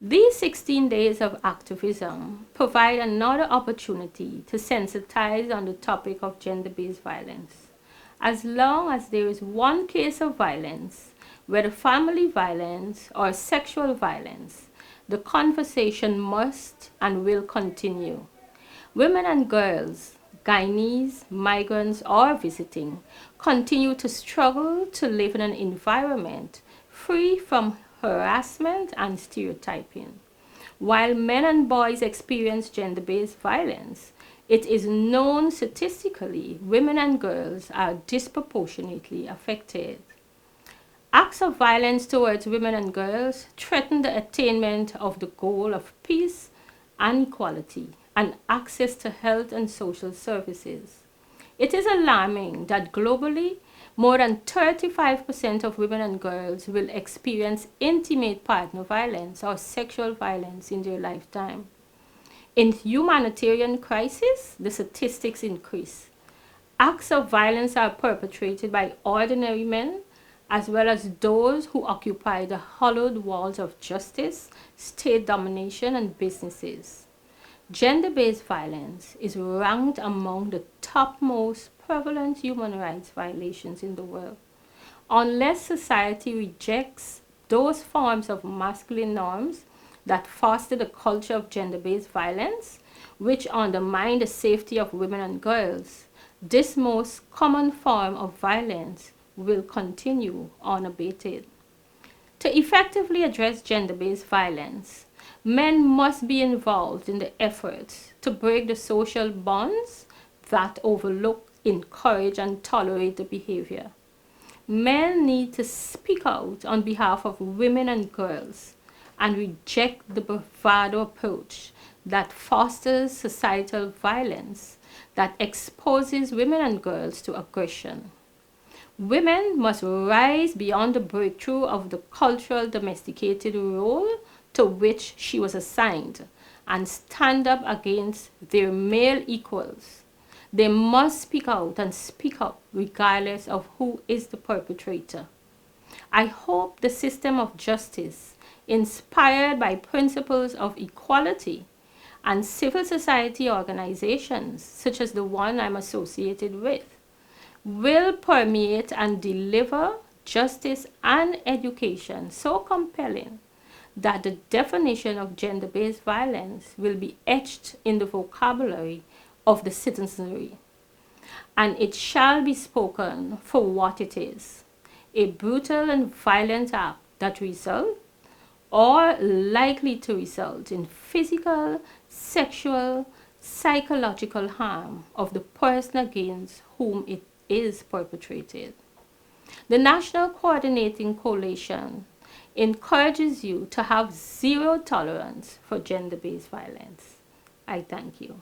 These 16 days of activism provide another opportunity to sensitize on the topic of gender-based violence. As long as there is one case of violence, whether family violence or sexual violence, the conversation must and will continue. Women and girls, Guyanese, migrants, or visiting, continue to struggle to live in an environment free from harassment and stereotyping. While men and boys experience gender-based violence, it is known statistically women and girls are disproportionately affected. Acts of violence towards women and girls threaten the attainment of the goal of peace and equality and access to health and social services. It is alarming that globally, more than 35% of women and girls will experience intimate partner violence or sexual violence in their lifetime. In humanitarian crisis, the statistics increase. Acts of violence are perpetrated by ordinary men as well as those who occupy the hollowed walls of justice, state domination, and businesses. Gender-based violence is ranked among the topmost prevalent human rights violations in the world. Unless society rejects those forms of masculine norms that foster the culture of gender-based violence, which undermine the safety of women and girls, this most common form of violence will continue unabated. To effectively address gender-based violence, men must be involved in the efforts to break the social bonds that overlook, encourage, and tolerate the behavior. Men need to speak out on behalf of women and girls and reject the bravado approach that fosters societal violence that exposes women and girls to aggression. Women must rise beyond the breakthrough of the cultural domesticated role to which she was assigned and stand up against their male equals. They must speak out and speak up regardless of who is the perpetrator. I hope the system of justice, inspired by principles of equality, and civil society organizations such as the one I'm associated with, will permeate and deliver justice and education so compelling that the definition of gender-based violence will be etched in the vocabulary of the citizenry. And it shall be spoken for what it is, a brutal and violent act that results or likely to result in physical, sexual, psychological harm of the person against whom it is perpetrated. The National Coordinating Coalition encourages you to have zero tolerance for gender-based violence. I thank you.